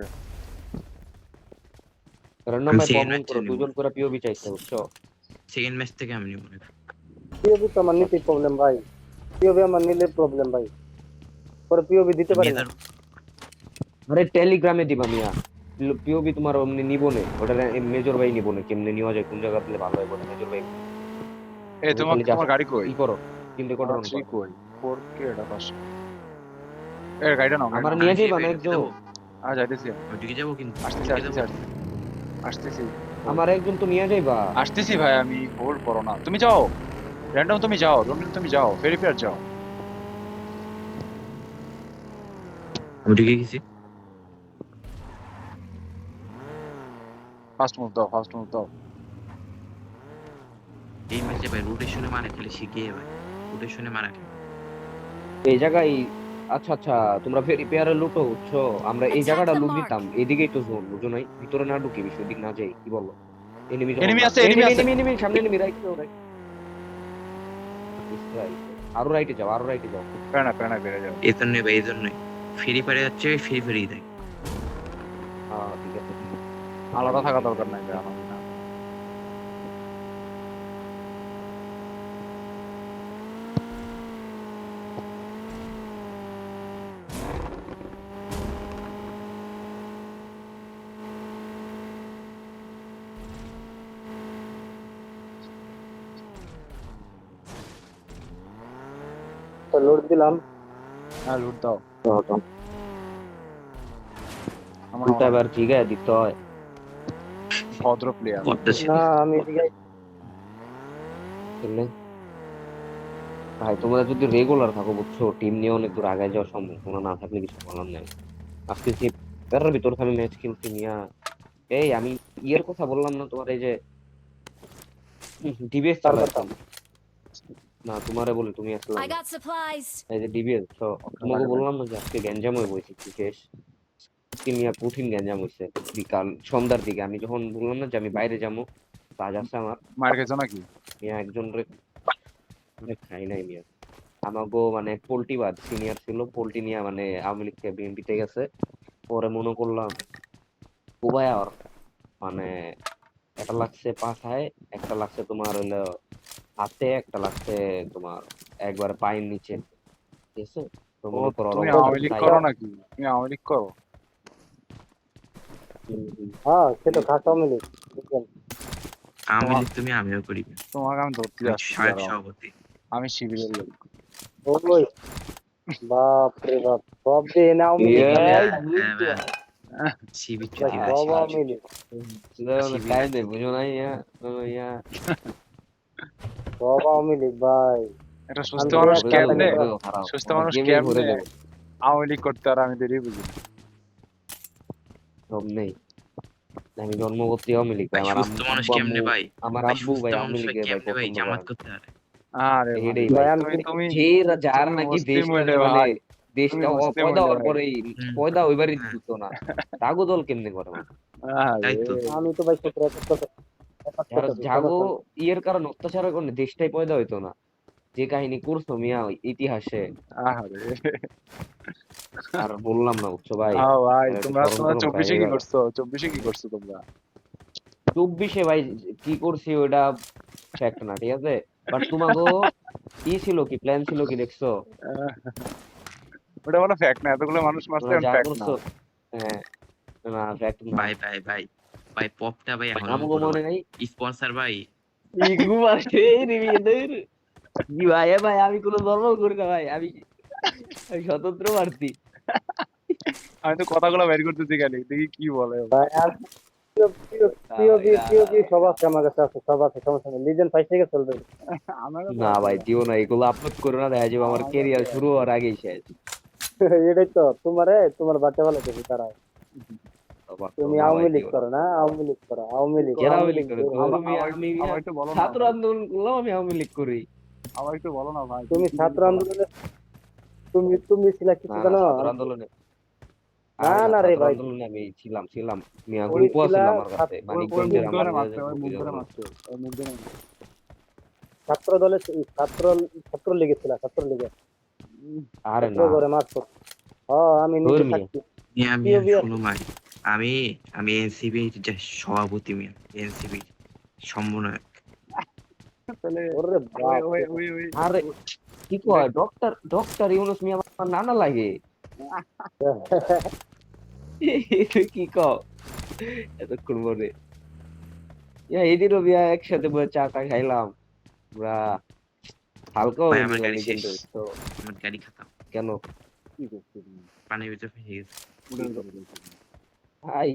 ওকে random আমি ভাই second Barman match করো নিব দুজন করে পিওবি চাইছে বুঝছো সেকেন্ড ম্যাচ থেকে আমি নিব পিওবি তো আমার নিতেই প্রবলেম ভাই পিওবি আমার নিলে প্রবলেম ভাই পরে পিওবি দিতে পারি না মেজর আরে টেলিগ্রামে দিবা মিয়া পিওবি তোমার অমনি নিব না ওটা মেজর ভাই নিব না কেমনে নিওয়া যায় কোন জায়গা দিলে ভালো হয় বলে মেজর ভাই এই তুমি তোমার খালি তোমার জাস্ট গাড়ি কই ই করো টিম রেকর্ড আমার অন থ্রি করো কই 4K এটা পাশে গাড়িটা নাও আমার গাড়িটা নিয়ে আমি যাইবা না ফিরে একজন যাবো যাইতেছি ওইদিকে যাবো কিন্তু আসতেছি ওইদিকে আসতেছি যাবো আসতেছি আমার একজন তো নিয়ে যাইবা আসতেছি ভাই আমি হোল্ড করো না তুমি যাও র্যান্ডম তুমি যাও রনিল তুমি যাও ফেরিফেয়ার যাও ওইদিকে গেছি ফার্স্ট মুভ দাও এই ম্যাচে ভাই রোটেশনে মারে খেলে শিখিয়ে ভাই রোটেশনে মারা খেলে এই জায়গায় আচ্ছা আচ্ছা তোমরা ফেরি পেয়ারে লুটো বুঝছো আমরা এই Attack জায়গাটা the লুট mark. দিতাম এদিকেই তো জোন বুঝো নাই ভিতরে না ঢুকি বেশি ওদিক না যাই কি বলো এনিমি যখন এনিমি আছে এনিমি সামনে এনিমি রাইট আরো রাইটে যাও প্রাণা বেড়ে যাও এই জন্য ভাই এই জন্য ফ্রি ফায়ারে যাচ্ছে ফ্রি ফ্রি দেয় হ্যাঁ ঠিক আছে আলাদা থাকা দরকার নাই ভাই আমার না তো লোড দিলাম হ্যাঁ লুট দাও আমার উল্টা এবার ঠিক আছে দিতে হয় ভদ্র প্লেয়ার করতেছি না আমি এদিকে বুঝলে? ভাই তোমরা যদি রেগুলার থাকো বুঝছো টিম নিয়ে অনেক দূর আগে যাওয়ার সম্ভাবনা না থাকলে কিছু বলার নাই আজকে যে তার ভিতর খালি ম্যাচ খেলছি নিয়া এই আমি ইয়ের কথা বললাম না তোমার এই যে ডিবিএস চালাতাম না তোমারে বলে তুমি আসলাম I got supplies. এই যে ডিবিএস তো তোমাকে বললাম না যে আজকে গ্যাঞ্জাম হয়ে বসেছি বিশেষ নিয়ে কঠিন গ্যাঞ্জাম হয়েছে বিকাল সন্ধ্যার দিকে আমি যখন বললাম না যে আমি বাইরে যাবো কাজ আছে আমার মার খেয়েছো নাকি মিয়া একজন খাই নাই মিয়া আমাগো মানে পোল্ট্রি বাদ সিনিয়র ছিল পোল্ট্রি নিয়ে মানে আওয়ামী লীগ থেকে বিএনপিতে গেছে পরে মনে করলাম উভয়ার মানে একটা লাগছে পাছায় একটা লাগছে তোমার হইলো হাতে একটা লাগছে তোমার একবার পায়ের নিচে ঠিক আছে তো মনে করো তুমি অবস্থা আওয়ামী লীগ তাই। করো নাকি তুমি আওয়ামী লীগ করো হ্যাঁ সেটা খাতা মিলি বুঝলেন আমি তুমি আমিও করি তোমাকে আমি ধরতে যাচ্ছি সাহেব দাঁড়াও। সভাপতি আমি শিবিরের লোক ওই বাপ রে বাপ সব দিয়ে নাও মিলি শিবির ভাই, চুতি সব আওয়ামী লীগ টাইম দেয় বুঝো না ইয়া ইয়া সব আওয়ামী লীগ ভাই একটা সুস্থ আমি মানুষ একটা কেমনে একটা সুস্থ মানুষ কেমনে আওয়ামী লীগ করতে আর আমি দেরি বুঝি না। সব নেই আমি জন্মগত আওয়ামী লীগ ভাই আমার সুস্থ মানুষ আব্বু কেমনে ভাই আমার ভাই আব্বু সুস্থ ভাই আওয়ামী মানুষ লীগের ভাই কেমনে ভাই পছন্দ জামাত করে। করতে পারে আরে ভাই, এটাই ভাই ভাই আমি তুমি যে যার তুমি নাকি মুসলিম দেশটা হইলে মানে ভাই, দেশটা তুমি মুসলিম পয়দা হইলে হওয়ার ভাই। পরে হুম। পয়দা ওইবারই হ্যাঁ। দিত না জাগো দল কেমনে করে মানে তাই তো। আমি তো ভাই সত্তর যারা জাগো ইয়ের কারণে অত্যাচারের কারণে দেশটাই পয়দা হইতো না যে কাহিনী করছো মিয়া ওই ইতিহাসে আরে আর বললাম না বুঝছো ভাই ভাই এটা তোমরা স্মরণ তোমরা করুন 24 ভাই কি এবার। করছো 24 কি করছো তোমরা 24 ভাই কি করছি ওটা ফ্যাক্ট না ঠিক আছে বাট তোমাগো কি ছিল কি প্ল্যান ছিল কি দেখছো আহ, ওটা কোনো ফ্যাক্ট না এতগুলো মানুষ মারছে তোমরা যা ফ্যাক্ট না করছো হ্যাঁ না ফ্যাক্ট না ভাই ভাই ভাই ভাই পপটা ভাই এখন আমাকে মনে নাই স্পন্সর ভাই ইগু মারছে রিভিউদের কি ভাই এ ভাই আমি কোনো ধর্ম করি না ভাই আমি আমি স্বতন্ত্র প্রার্থী আমি তো কথাগুলো বের করতেছি খালি দেখি কি বলে ভাই আর পিওবি সব আছে আমার কাছে আছে সব আছে সমস্যা নেই লিজেন্ড 5 থেকে চলবে আমার না ভাই দিও না এগুলো আপলোড করো না দেখা যাবে আমার ক্যারিয়ার শুরু হওয়ার আগেই শেষ এটাই তো তোমার বাচ্চা ভালো দেবে তারা তুমি আওয়ামী লীগ করো না আওয়ামী লীগ করো আওয়ামী লীগ কেন আওয়ামী আওয়ামী লীগ লীগ করে আমি আমার একটু বলো না ছাত্র আন্দোলন করলাম আমি আওয়ামী লীগ করি আমার একটু বলো না ভাই তুমি ছাত্র আন্দোলনে তুমি ছিলা কিছু না, জানো ছাত্র আন্দোলনে না, না রে ছাত্র ভাই। আন্দোলনে আমি ছিলাম মিয়া ওই গ্রুপও ছিল ছিলা, আমার কাছে ওই মানিকগঞ্জের মুখ ধরে আমার মারছে ওই মুখ ধরে মারছে ওই মুখ ধরে মারছে। ছাত্র দলে ছাত্র লীগে ছিল ছাত্র লীগে আরে ছাত্র না করে মারতো আমি নিজে ধর্মীয়। থাকছি মিয়া মিয়া শুনো ভাই আমি আমি এনসিবি যে সভাপতি মিয়া, এনসিবি সমন্বয়ক। তাহলে ওরে ওই বাপ ওই রে ওই ওই আরে কি কয় ডক্টর ডক্টর ইউনুস মিয়া আমার নানা লাগে। কি কও এতক্ষণ পরে এদিনও বিয়া একসাথে বসে চা টা খাইলাম আমরা, হালকা ভাই হবে আমার গাড়ি নিবানি শেষ, কিন্তু তো আমার গাড়ি খাতাম, কেন কি করছিস? পানির ভিতরে ফেসে গেছে। উড়ে যাবে বলছিস। ভাই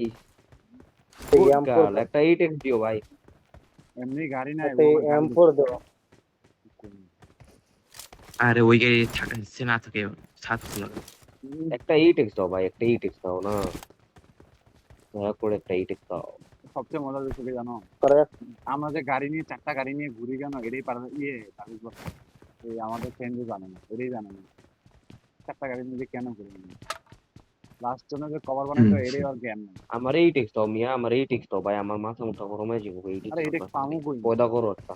এই গুড M4 গার্ল একটা ইটেক্স দিও ভাই। এমনি গাড়ি নাই একটা ও গাড়ি M4 দেও। আরে ওই গাড়ি থাকছে না থাকে ছাদ খোলা। একটা ইটেক্স দাও ভাই, একটা ইটেক্স দাও না, দয়া করে একটা ইটেক্স দাও। সবচেয়ে মজার বিষয় কি জানো? করে আমরা যে গাড়ি নিয়ে 4টা গাড়ি নিয়ে ঘুরি কেন এটাই পারে তারিখ বলে। এই আমাদের ফ্রেন্ডও জানে না, এটাই জানে না 4টা গাড়ি নিয়ে যে কেন ঘুরি লাস্ট জন্য যে কভার বানাইতো এটাই আর জ্ঞান নাই। আমার ইটেক্স দাও মিয়া, আমার ইটেক্স দাও ভাই, আমার মাথা মুথা গরম হয়ে যাবো আরে এটা ইটেক্স পামু কই? পয়দা করো একটা,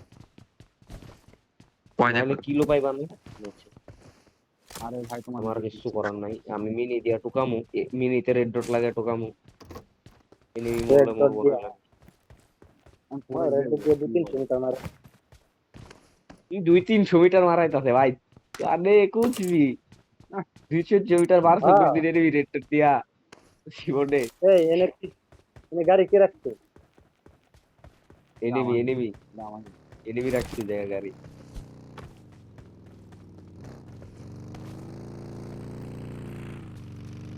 পয়দা নাহলে করে। কিলো পাইবা না। আরে ভাই তোমার আমার কিছু করার নাই, আমি মিনি দিয়া টুকামু, মিনিতে রেড ডট লাগে টুকামু, এনিমি রেড মরলে ডট মরবো দিয়া না। রেড ডট দিয়ে 2-300 মিটার মারে। 200-300 মিটার মারাইতাছে ভাই, আরে কুচবি 200 মিটার মারছে হ্যাঁ কোনদিন এনিমি রেড ডট দিয়া জীবনে। এই এনে গাড়ি কে রাখছে? এনিমি এনিমি আমাকে এনিমি রাখছে জায়গা গাড়ি।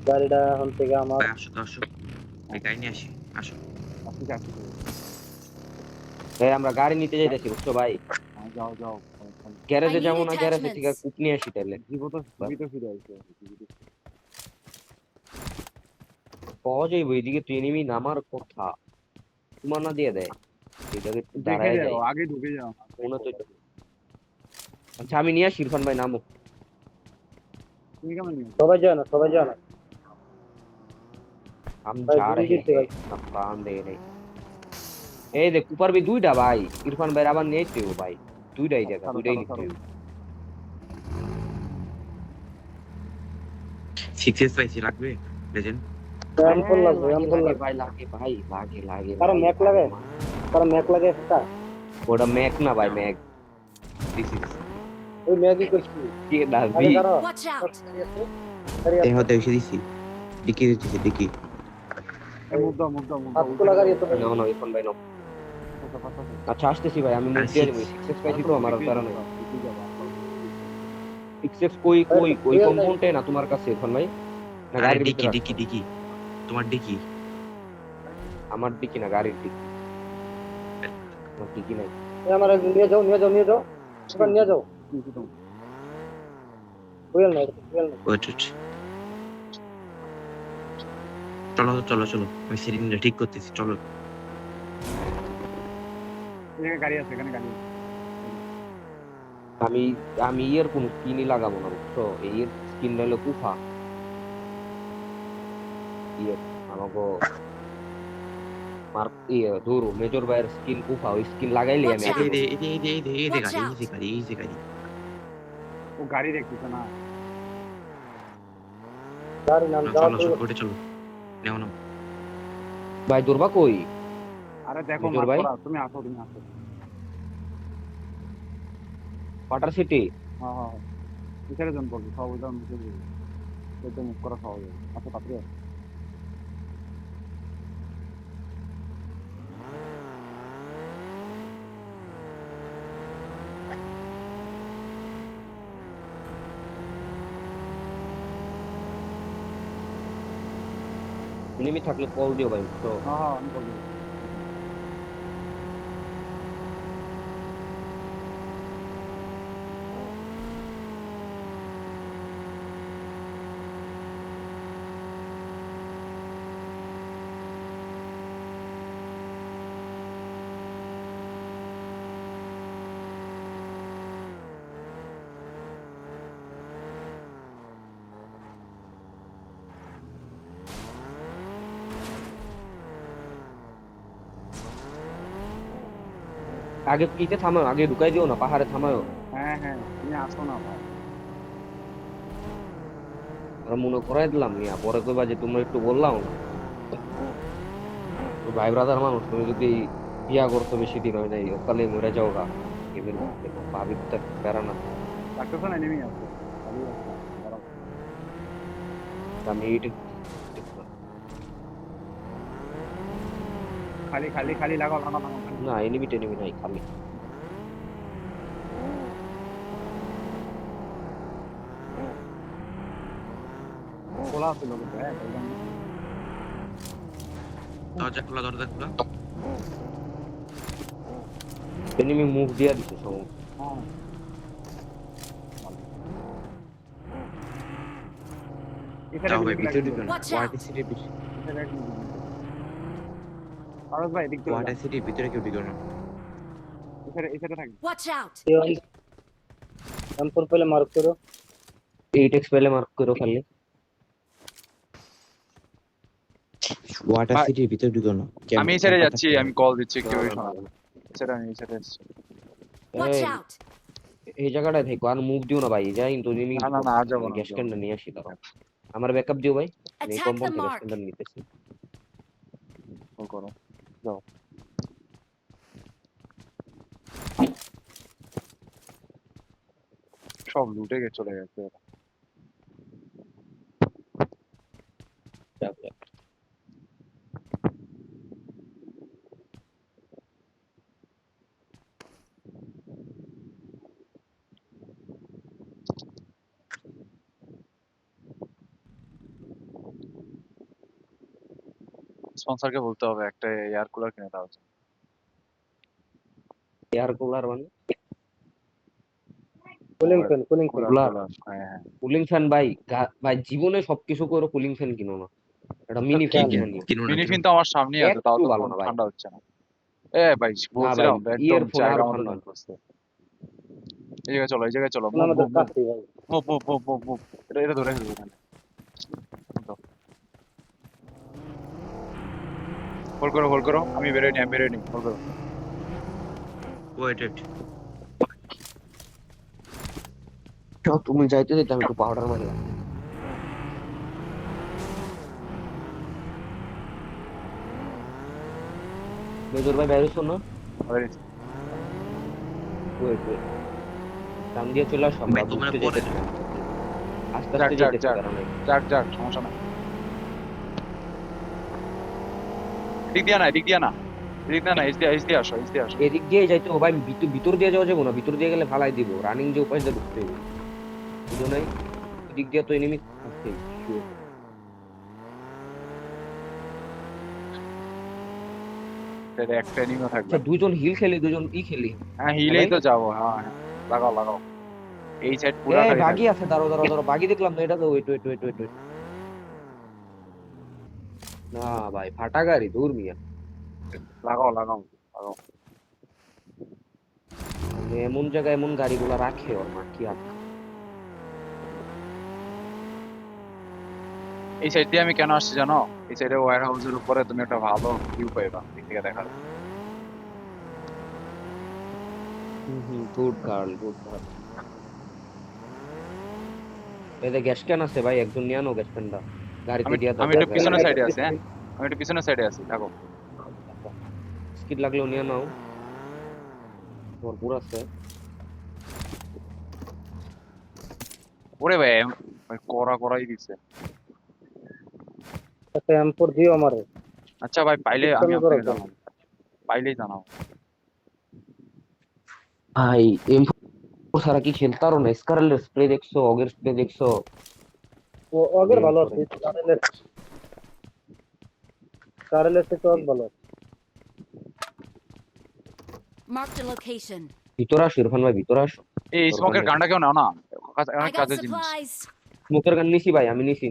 গাড়িটা এখন থেকে আমার। ভাই আসো তো আসো, এই গাড়ি নিয়ে আসি, আসো। আসি আসি এই আমরা গাড়ি নিতে যাইতেছি বুঝছো ভাই, যাও যাও গ্যারেজে I need যাবো না, গ্যারেজে থেকে attachments. কুপ নিয়ে আসি তাহলে। জীবত জীবিত ফিরে আসছে পাওয়া যাইবো এদিকে তো এনিমি নামার কথা, তোমার না দিয়ে দেয় এটাকে দেখে দাঁড়ায় যায় যাও আগে ঢুকে যাও মনে তো। আচ্ছা আমি নিয়ে আসি, ইরফান ভাই নামো। তুমি কেমন নিও? সবাই যায় না, সবাই যায় না। हम भाई जा दूर रहे जीते भाई। हैं, प्राण दे रहे। এই দেখ কুপার বি দুইটা ভাই, ইরফান ভাই আবার নেইতে ভাই, দুইটাই জায়গা, ছাড়ো, দুইটাই ছাড়ো, নিতে ছাড়ো। হবে। সিক্সেস পাইছি, লাগবে লেজেন্ড। M4 লাগবে, লাগে, M4 লাগে লাগবে। ভাই, লাগে ভাই, লাগে লাগে কারো ম্যাক লাগে? কারো ম্যাক লাগে একটা? ওটা ম্যাক না ভাই, ম্যাক দিস ইজ ওই ম্যাগই করছি। কি না আরে বি। কারো Watch out! গাড়ি এই আছে। হতে এসে দিছি, ডিকি দিতেছি ডিকি। এই মুভ দাও মুভ দাও মুভ হাত তোলা গাড়ি তো নাও নাও ইরফান ভাই নাও। আচ্ছা আসতেছি ভাই, আমি মুখ আর দিয়ে six- দেবো, সিক্সেস পাইছি তো আমার আর তারা নাই। সিক্সেস কই কই কই real কম্পাউন্ডে না তোমার কাছে ইরফান ভাই, না আরে গাড়ির ডিকি ভিতরে? ডিকি ডিকি, তোমার ডিকি। আমার দিকে না, গাড়ির দিকে। আমার দিকে নাই। আমার নিয়ে যাও, নিয়ে যাও, নিয়ে যাও। এবার নিয়ে যাও। রিয়েল নাই, রিয়েল নাই। ওয়েট ওয়েট, চলো চলো চলো, আমি সিলিন্ডার ঠিক করতেছি, চলো। এখানে গাড়ি আছে এখানে গাড়ি আছে। আমি আমি এর কোন স্কিনই লাগাবো না বুঝছো, এই এর স্কিন হলো কুফা। ইয়ে আমাকে মার ইয়ে ধরো মেজর ভাইয়ের স্কিন কুফা, ওই স্কিন লাগাইলে আমি Watch আগে out! এই যে এই যে এই যে এই যে Watch গাড়ি, এই out! যে গাড়ি, এই যে গাড়ি। ও গাড়ি দেখতেছে না গাড়ি নাম না, যাও চলো তো। চলো ওটা চলো, নেও না। ভাই দৌড়বা কই? আরে দেখো মেজর ভাই? মারপরা, তুমি আসো তুমি আসো। ওয়াটার সিটি হ্যাঁ হ্যাঁ কিসের জন করবে সব ওইটা মুখে দিবে তো মুখ করা সহজ হবে আচ্ছা তাড়াতাড়ি আসো। এনিমি থাকলে কল দিও ভাই তো। হ্যাঁ হ্যাঁ আমি করবো আগে কিতে থামাও, আগে ঢুকাই দিও না, পাহাড়ে থামাও। হ্যাঁ হ্যাঁ তুমি আসো না ভাই আর মনে করাই দিলাম নিয়া, পরে কইবা যে তোমরা একটু বললাও না। তো ভাই ব্রাদার মানুষ, তুমি যদি বিয়া করতে বেশি দিন হয় নাই, ওকালে মরে যাও গা গেমের মধ্যে, ভাবি তো প্যারা না। লাগতেছে না এনিমি আছে খালি আছে দাঁড়াও। আমি খালি খালি খালি লাগাও লাগাও লাগাও খালি। না, এনিমি টেনিমি নাই, খালি খোলা আছে লোক হ্যাঁ একদম। দরজা খোলা, দরজা খোলা। এনিমি মুভ দিয়া দিছে সমস্ত। হ্যাঁ এখানে যাও ভাই, গুলি ভিতরে লাগবে ঢুকো না। Watch water out! সিটির এখানে এক মিনিট আরো ভাই দিক দিয়ে ওয়াটার সিটির ভিতরে কেউ ঢুকো না। এখানে থাকবে Watch out! M4 पहले मार्क करो। 8x পেলে মার্ক করো খালি। ওয়াটার ভাই, সিটির ভিতরে ঢুকো না। আমি এই সাইডে যাচ্ছি আমি কল দিচ্ছি কেউ শোনা না সেটা আমি এই সাইডে আসছি Watch এই out! এই জায়গাটায় থাকো, আর মুভ দিও না ভাই, যাই কিন্তু এনিমি না না না আর যাবো না গ্যাস ক্যানটা নিয়ে আসি। দাঁড়াও, আমার ব্যাকআপ দিও ভাই, আমি Attack the কম্পাউন্ড থেকে গ্যাস mark! ক্যানটা নিতেছি। কল করো যাও সব লুটে গিয়ে চলে গেছে যাক, যাক। স্পন্সরকে বলতে হবে একটা এয়ার কুলার কিনে দাও এয়ার কুলার মানে cooling fan cooling fan. Cooler, হ্যাঁ হ্যাঁ কুলিং ফ্যান ভাই। ভাই জীবনে সবকিছু করো, কুলিং ফ্যান কিনো না, এটা মিনি ফ্রিজ কিনো নিও। কিনো না, মিনি কিনো ফিন না। তো আমার সামনেই আছে তাও একটু তো ভালো না ভাই। ঠান্ডা হচ্ছে না ভাই না ভাই, বলছিলাম একদম ইয়ারফোন জায়গা আরো মতো ঠান্ডা। দাম করছে এই জায়গায় চলো उन्होंने মুভ मदद মুভ काटी भाई। Move move move move move এটা ধরে ফেলবো এখানে হোল্ড করো আমি বেরোয় নি হোল্ড করো ওয়েট ওয়েট। তুমি যাইতে যাইতে আমি একটু পাউডার মারলাম। মেজর ভাই বাইরে শোনো, Alright, ওয়েট ওয়েট, ডান দিয়ে চলে আসো, আমরা ভাই তোমরা ঘুরতে পরে যেতেছি। আস্তে যাক, আস্তে যাক, যেতেছি, যাক। কারণ এই যাক সমস্যা নাই এদিক দিয়ে না এদিক দিয়ে না এইচ দিয়ে আসো এদিক দিয়ে যাইতে হবে ভাই, ভিতর দিয়ে যাওয়া যাবো না, ভিতর দিয়ে গেলে ফালাই দিব, রানিং যে উপায় দিয়ে ঢুকতে হবে, বুঝো নাই? এদিক দিয়ে তো এনিমি আছে sure। এটা একটা এনিমিও থাকবে আচ্ছা, দুজন হিল খেলি, দুজন ই খেলি। হ্যাঁ হিলেই তো যাবো হ্যাঁ লাগাও এই সাইড পুরো এই খালি বাগি আছে, দাঁড়াও, বাগি দেখলাম না, এটা তো ওয়েট। না ভাই, ফাটা গাড়ি, দূর মিয়া। লাগাও মানে এমন জায়গায় এমন গাড়িগুলা রাখে ওর মা, কি আর এই সাইড দিয়ে আমি কেন আসছি জানো এই সাইডে ওয়্যার হাউসের উপরে তুমি একটা ভালো ভিউ পাইবা দিক থেকে দেখার গুড গার্ল। এই যে গ্যাস ক্যান আছে ভাই, একজন নিয়ে আনো গ্যাস ক্যানটা, গাড়িতে দিয়া দাও। আমি একটু পিছনের সাইডে আছি হ্যাঁ আমি একটু পিছনের সাইডে আছি থাকো স্কিড লাগলেও নিয়ে নাও, ভরপুর আছে। ওরে ভাই করাই দিছে अच्छा M4 दियो हमारे। আচ্ছা ভাই পাইলে System আমি এ আপনাকে করো। জানাবো পাইলেই জানাও ভাই M4 ছাড়া কি খেলতে পারো না? স্কারলের স্প্রে দেখছো, অগের স্প্রে দেখছো? वो अगर ये ভালো করে। আছে কারেলে से तो ভালো। Mark the location. ভিতরে আসো ইরফান ভাই, ভিতরে আসো। এই স্মোকের গানটা কেউ নাও না I অনেক got কাজের জিনিস supplies. স্মোকের গান নিছি ভাই, আমি নিছি।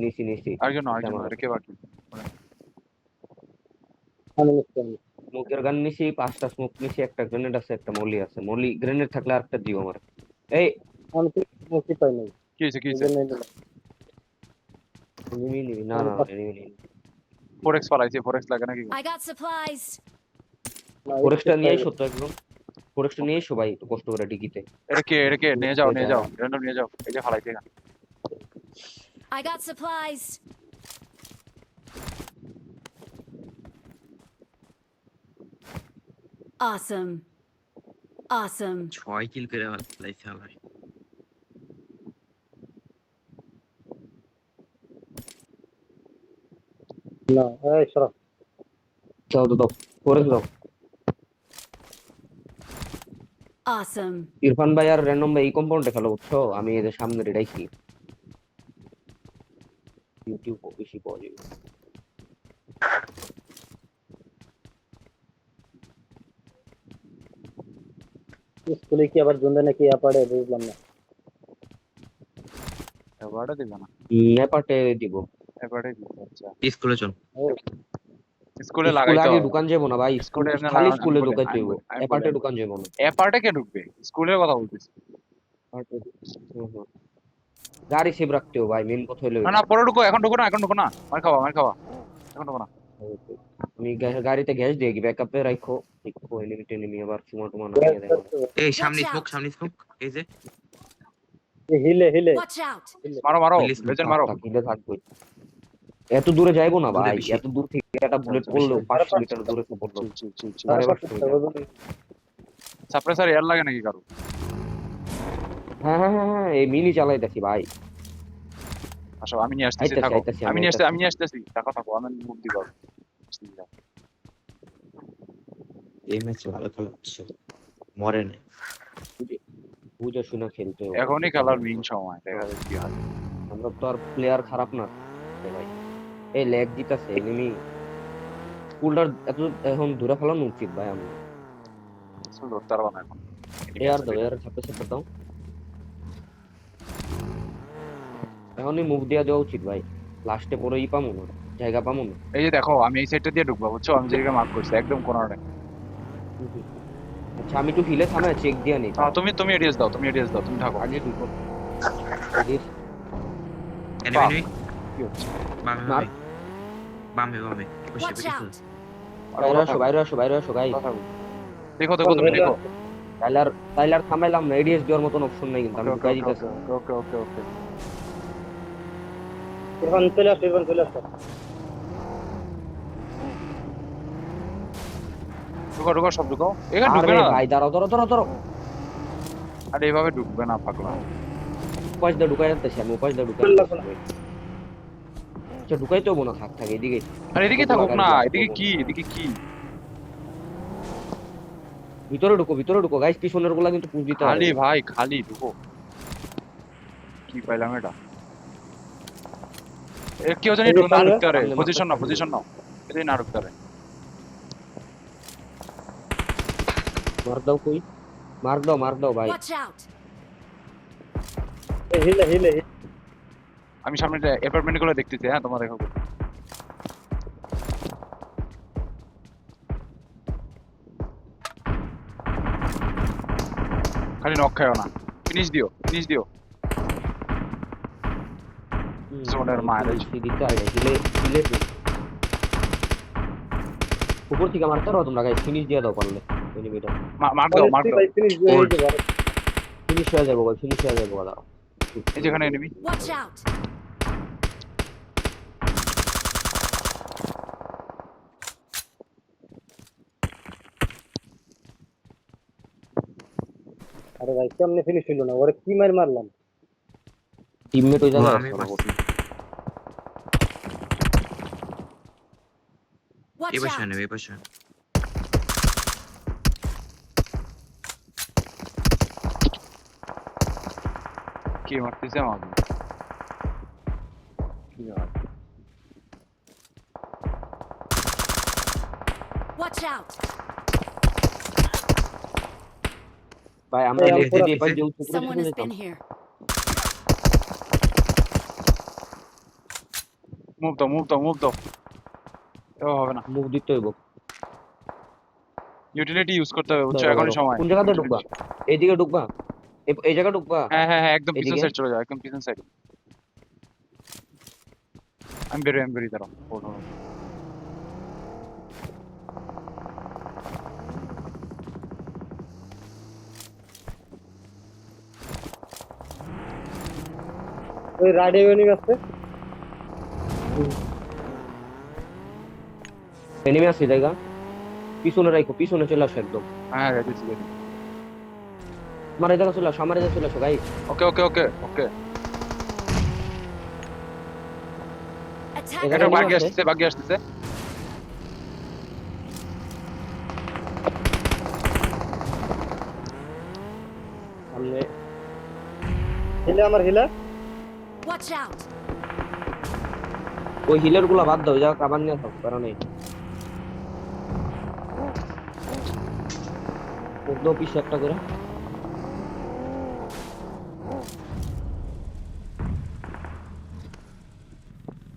আরেকজন আমার রেখে বাকি আমি নিশ্চয়। স্মোকের গান নিছি, 5টা স্মোক নিছি, একটা গ্রেনেড আছে, একটা মলি আছে। মলি গ্রেনেড থাকলে আরেকটা দিও আমার। এই আমি তো মুক্তি পাই নাই। কি হয়েছে নিবি না, নিবি। 4x পালাইছে 4x লাগে নাকি I got supplies. ফরেক্সটা নিয়ে এসো তো একদম, ফরেক্সটা নিয়ে এসো ভাই, একটু কষ্ট করে ডিকিতে। এটা কে নিয়ে যাও র্যান্ডম নিয়ে যাও এই যে ফালাইছে I got supplies. Awesome. Awesome. 6 কিল করে লাইছে আবার। না এই সরো দাও দাও দাও করে দাও। Awesome. ইরফান ভাই আর র্যান্ডম ভাই এই কম্পাউন্ডে খেলো বুঝছো, আমি এদের সামনে রেডাইছি। ইউটিউব বেশি পাওয়া যাবে। স্কুলে কি আবার জন্দে নাকি পড়ে বুঝলাম না এবারে দিবে না, নেপাটে দিব। এবারে দিবে। আচ্ছা স্কুলে চল। স্কুলে লাগাই স্কুলে তো, আগে দোকান যাবো না ভাই, স্কুলে এমনি খালি লাগানো- স্কুলে আমি বলি- ঢুকাইতে আমি হইব, বলি- আমি এপার্টে বলি- দোকান যাবো না। এ পার্টে কে ঢুকবে? স্কুলের কথা বলতেছি। হুম, হুম। গাড়ি সেভ রাখতেও ভাই, মেন কথা হলো না না পরে ঢুকো, এখন ঢুকো না, এখন ঢুকো না, মার খাওয়া মার খাওয়া, এখন ঢুকো না। আমি গাড়িতে গ্যাস দিয়ে ব্যাকআপে রাখো, দেখো এনিমি টেনিমি আবার চুমা টুমা না দিয়ে দেখো। এই সামনে Watch স্মোক, out. সামনে স্মোক। এই যে হিলে হিলে Watch out. মারো মারো, Release লেজেন্ড মারো। কিলে থাকবে। এত দূরে যাইবো না দূরে ভাই, বেশি। এত দূর থেকে একটা বুলেট পড়লো 500 মিটার দূরে তো পড়লো। চিল চিল চিল। আরে বাস হয়ে যায়। সাপ্রেসার এয়ার লাগে নাকি কারো? হ্যাঁ হ্যাঁ হ্যাঁ হ্যাঁ, এই মিনি চালাইতেছি ভাই। আসো আমি নিয়ে আসতেছি, আইতাছি, থাকো। আইতাছি, আমি আমি নিয়ে আসতে আইতাছি। আমি নিয়ে আসতেছি, থাকো থাকো, আমি মুভ দিব। এই ম্যাচ ভালো খেলা হচ্ছে, মরে না। বুঝে শুনে খেলতে হবে। এখনই খেলার মেইন সময়, দেখা যাক কি হয়। আমরা তো আর প্লেয়ার খারাপ না ভাই। এই ল্যাগ দিতেছে এনিমি, স্কুলটার এত এখন দূরে ফেলানো উচিত ভাই। আমি আসলে ধরতে পারবো না এখন। এয়ার দাও, এয়ার ছাপে ছাপে দাও। এখনই মুভ দিয়া দেওয়া উচিত ভাই, লাস্টে পরে পামু না, জায়গা পামু না। এই যে দেখো, আমি এই সাইডটা দিয়ে ঢুকবো, বুঝছো? আমি যেদিকে মার্ক করছি একদম কোনারে। আচ্ছা আমি একটু হিলে থামায় চেক দিয়া নিই। তুমি এডিএস দাও, তুমি এডিএস দাও, তুমি থাকো। আগে ঢুকো। এনিমি নেই। কি হচ্ছে? বামে মার। বামে বামে বসে Watch বসে out. বাইরে আসো বাইরে আসো বাইরে আসো গাই। দেখো দেখো, তুমি দেখো। টাইলার থামাইলাম না, এডিএস দেওয়ার মতন অপশন নাই কিন্তু আমি ওকে ঢুকাই ওকে দিতেছি। ওকে ওকে ওকে। ইরফান চলে আসো ইরফান চলে আসো ঢুকো ঢুকো, সব ঢুকো। এখানে আরে ঢুকবে না। ভাই দাঁড়াও ধরো ধরো ধরো। আরে এইভাবে ঢুকবে না, পাগলা। উপাস দিয়ে ঢুকাই যাচ্ছি আমি, উপাস দিয়ে ঢুকাই যাচ্ছি। আচ্ছা ঢুকাই তো না, থাক থাক এদিকে। আরে এদিকে থাকুক না, এদিকে কি, এদিকে কি? ভিতরে ঢুকো গাইস, পিছনের গুলা কিন্তু পুশ দিতে খালি হবে। ভাই, খালি ঢুকো। কি পাইলাম এটা? কেউ জানি না ঢুকতে পারে। পজিশন নাও, পজিশন নাও, এদিকে না ঢুকতে পারে। মার দাও ভাই। Watch out. হিলে হিলে আমি সামনে অ্যাপার্টমেন্ট গুলো দেখতেছি, হ্যাঁ তোমার দেখো। খালি নক খায়ও না, ফিনিশ দিও, ফিনিশ দিও। জোনের মায়ের দিতে হয় হিলে উপর থেকে মারতে পারো তোমরা গাইস, ফিনিশ দিয়ে দাও পারলে এনিমিটা। মার দাও, মার দাও। ফিনিশ দিয়ে দিতে পারো ফিনিশ হয়ে যাবে ভাই, ফিনিশ হয়ে যাবে দাও। এই যেখানে এনিমি। Watch out. আরে ভাই কেমনে ফিনিশ হইলো না, ওরে কি মার মারলাম। টিমমেট ওই জায়গায় আমি আছে না। মারছি। Watch এই পাশে out. নেবে, এই পাশে। কে মারতেছে আমাকে? কি হয়? Watch out. ভাই আমরা এই লেফট পুরো দিয়ে পাই যে Someone has been here. Move দাও, মুভ দাও, মুভ দাও। এও হবে না, মুভ দিতে হইব। ইউটিলিটি ইউজ করতে হবে, বুঝছো? এখনই সময়। কোন জায়গাতে ঢুকবা? এইদিকে ঢুকবা? এই জায়গা ঢুকবা? হ্যাঁ হ্যাঁ হ্যাঁ, একদম পিছন এদিকে? সাইড চলে যাও, একদম পিছন সাইড। আমি বেরোই দাঁড়াও। ওই রাডিও এনিমি আছে এনিমি আছে জায়গা? পিছনে রাখো, পিছনে চলে আসো একদম। হ্যাঁ গেছি গেছি। আমার এই জায়গা চলে আসো, আমার এই জায়গা চলে আসো গাইস। ওকে ওকে ওকে ওকে। Attack এটা এটা enemy বাকি আছে। আসতেছে বাকি আসতেছে। সামনে হিলা Watch out! ওই হিলের গুলা বাদ দাও, যাও কাবার নিয়ে থাকো, কারণ নেই একদম পিছে একটা করে।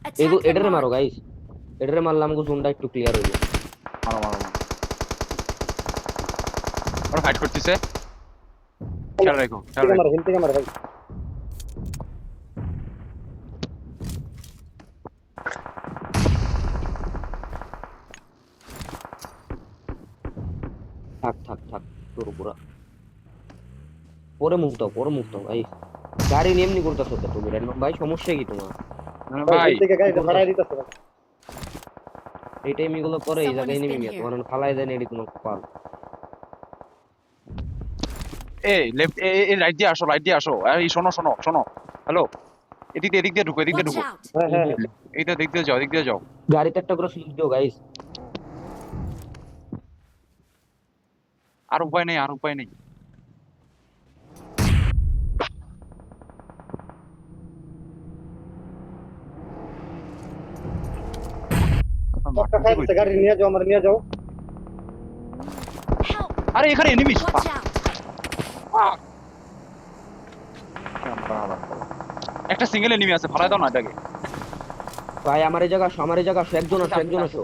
Attack the এটারে মারো mark! গাইস, এটারে মারলে আমাকে জোনটা একটু ক্লিয়ার হইবে। মারো মারো মারো। ওরা ফাইট করতেছে, খেয়াল রাখো খেয়াল থেকে রাখো। মার হিল থেকে মার ভাই থাক থাক থাক, তোর পুরা পরে মুখ দাও, পরে মুখ দাও ভাই। গাড়ি নিয়ে এমনি করতেছো তো তুমি র্যান্ডম ভাই, সমস্যা কি তোমার? ভাই হিল থেকে গাড়িটা ভাড়ায় দিতেছে ভাই এই টাইম এগুলো করে এই Someone জায়গায় has নিবি been মিয়া, here. তোমার ফালাই দেন এডি তোমার কপাল। এই লেফট এই রাইট দিয়ে আসো রাইট দিয়ে আসো। এই শোনো শোনো শোনো, হ্যালো, এদিক দিয়ে ঢুকো এদিক দিয়ে Watch ঢুকো। out! হ্যাঁ এইটা দিক দিয়ে যাও দিক দিয়ে যাও। গাড়িতে একটা করে স্লিপ দিও গাইস। আর উপায় নেই আর উপায় নেই। একটা খাই দিতে গাড়ি নিয়ে যাও আমার নিয়ে যাও Help! আরে এখানে এনিমি। Watch out! একটা সিঙ্গেল এনিমি আছে, ফালাই দাও না এটাকে। ভাই আমার এই জায়গা আসো, আমার এই জায়গা আসো, একজন আসো, একজন আসো।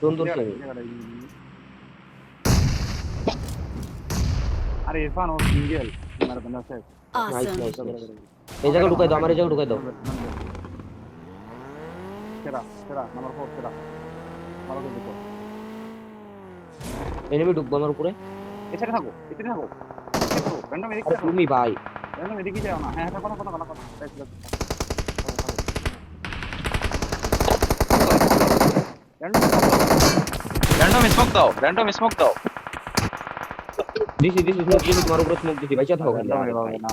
জোন ধরছি আমি। আরে ইরফান ও সিঙ্গেল তোমার বন্ধু আছে। Nice Awesome! Nice nice. এই জায়গা ঢুকাই দাও, আমার এই জায়গা ঢুকাই দাও। সেরা সেরা নাম্বার 4 সেরা ভালো করে দেখো। এনিমি ঢুকবো আমার উপরে। এখানে থাকো এখানে থাকো। র্যান্ডম এদিকে আরে থাকো, তুমি ভাই, র্যান্ডম এদিকে যাও না। হ্যাঁ হ্যাঁ কথা কথা কথা কথা। র্যান্ডম স্মোক দাও র্যান্ডম স্মোক দাও। দিছি দিছি স্মোক দিছি, তোমার উপরে স্মোক দিছি, বাইচা থাকো খালি। র্যান্ডম আরে এভাবে ভাই, না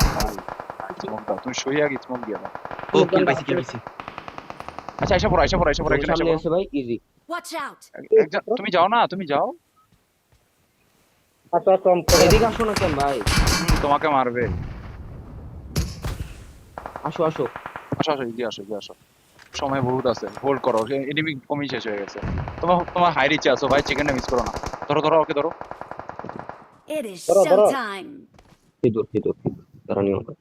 ভাই, স্মোক দাও তুমি শুয়ে আগে স্মোক দিয়ে দাও। ও কিল পাইছি কিল পাইছি। আচ্ছা এসে পড়ো এসে পড়ো এসে পড়ো জোন এখানে এসে সামনে পড়ো। আছে ভাই, ইজি। Watch out! একজন তুমি যাও না তুমি যাও। আসো আসো আম করে এদিকে আসো না কেন ভাই? তোমাকে মারবে। আসো আসো। আসো আসো এগিয়ে আসো এগিয়ে আসো, সময় বহুত আছে, হোল্ড করো, এনিমি কমই শেষ হয়ে গেছে। তোমার তোমার হাই রিচে আছো ভাই, চিকেনটা মিস করো না। ধরো ধরো ওকে ধরো। It is Bro, bro. showtime! ভিতর ভিতর ভিতর, দাঁড়ানি হবে।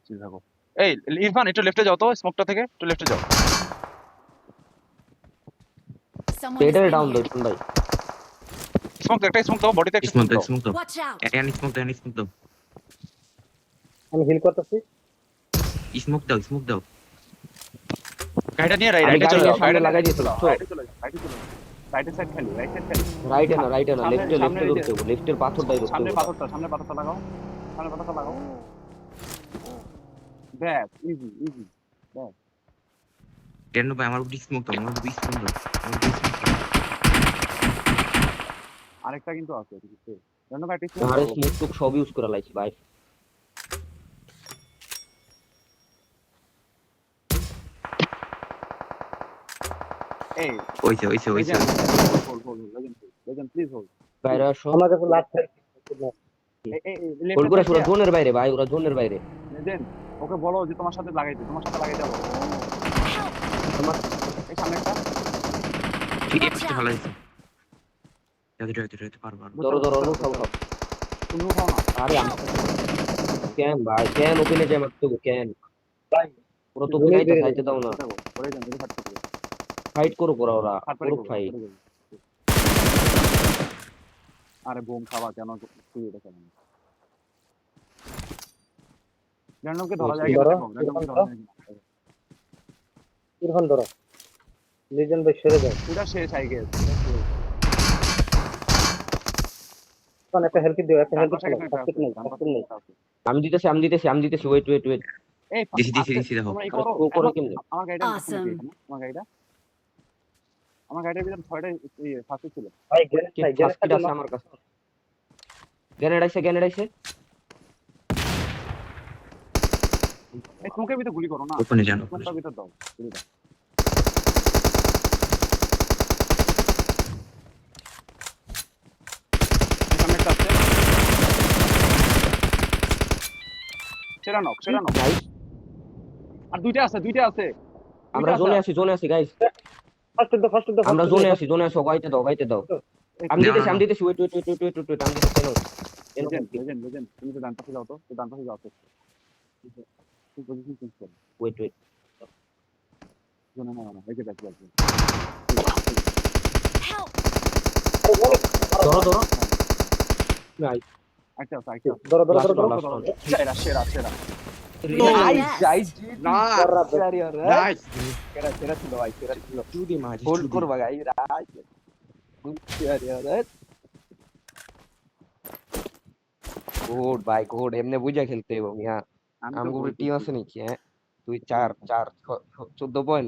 ঠিক থাকো। এই ইরফান একটু লেফটে যাও তো, স্মোকটা থেকে একটু লেফটে যাও। Someone has এটারে been ডাউন দাও here. শুন ভাই। স্মোক একটা স্মোক দাও, বডিতে একটা স্মোক স্মোক দাও দাও। স্মোক দাও। Watch out! স্মোক দাও স্মোক দাও। আমি হিল করতেছি স্মোক দাও স্মোক দাও। গাড়িটা নিয়ে আমি রাইটে গাড়ি চলে নিয়ে যাও, সামনে গাড়িটা লাগাই দিয়েছি, রাইটে চলে যাও রাইটে চলে যাও। রাইটের সাইড খালি রাইট সাইড খালি। রাইটে না রাইটে না, সামনে- লেফটে সামনে লেফটে এই যে- ধরতে হবে, লেফটের পাথরটাই ধরতে সামনে হবে। সামনে পাথরটা লাগাও, সামনে পাথরটা লাগাও। ব্যাস ইজি ইজি। টেন ভাই আমার উপরে স্মোক দাও, আমার উপরে স্মোক দাও, আমার উপরে smoke দাও। আরেকটা কিন্তু আছে এদিকে। জানো ভাই একটা আরে স্মোক টুক সব ইউজ করে লাইছি ভাই। এই ওইছে ওইছে ওইছে। Hold hold legend please hold. বাইরে আসো। আমার কাছে লাস্ট হোল্ড করে পুরো জোনের বাইরে ভাই, ওরা জোনের বাইরে। লেজেন্ড ওকে বলো যে তোমার সাথে লাগাইতে, তোমার সাথে লাগাই যাবো। আমার এই সামনে একটা ঠিক আছে ভালো আছে। যেতে পারবো। ধরো ধরো উঠাও উঠাও। তুমি উঠাও না। আরে কেন ভাই, কেন ওখানে যাই মারতে হবে কেন? ওরা তো জোনে ওখানেই তো বেরিয়ে খাইতে দাও না। পরে যান যদি ফাট করবে। ফাইট করো ওরা, ওরা ফাট পুরো ফাইট। আরে বোম খাওয়া কেন তুই এটা কেন? র্যান্ডমকে ধরা যায় কিনা ধরো, দেখো, র্যান্ডমকে ধরা যায় কিনা। ইরফান ধরো লিজেন্ড ভাই সরে যাও পুরা শেষ আই গেস। ইরফান একটা হেলথ দিও একটা হেলথ দিও ফাস্ট নেই আমি দিতেছি ওয়েট ওয়েট ওয়েট। এই দিছি দেখো। তোমরা এই আরে করো স্লো করে কেমনে? আমার গাড়িটা Awesome. আমার গাড়িটা আমার গাড়ির ভিতরে 6টা ফাঁসি ছিল। ভাই গ্রেনেড কি নাই, ফার্স্ট গ্রেনেড আছে আমার কাছে। গ্রেনেড আইছে। এই স্মোকের ভিতরে গুলি করো না, ওপেনে যান স্মোকটার ভিতর দাও গুলিটা। এখানে একটা আছে, সেরা নক। গাইস আর দুইটা আছে। আমরা জোনে আছি গাইস। ফার্স্ট দাও, ফার্স্ট দাও, আমরা জোনে আছি গাইতে দাও। আমি না, দিতেছি না। ওয়েট আমি দিতেছি লেজেন্ড তুমি তো ডান পাশে যাও, তো ডান পাশে যাও তো পজিশন চেঞ্জ করো, ওয়েট জোনে না এই যে ব্যাক Help! ধরো গাইস আচ্ছা ধরো ধরো Last ধরো one, ধরো। last one. সেরা Nice. Guys Nice. সেরা ছিল ভাই, সেরা ছিল। চুদি মাঝি হোল্ড চুদি। করবা গাইস গুড ভাই গুড এমনি বুঝা খেলতে এবং ইয়া আমি তো আমগো বলতেছি। টিম আছে নাকি হ্যাঁ 2 4 14 পয়েন্ট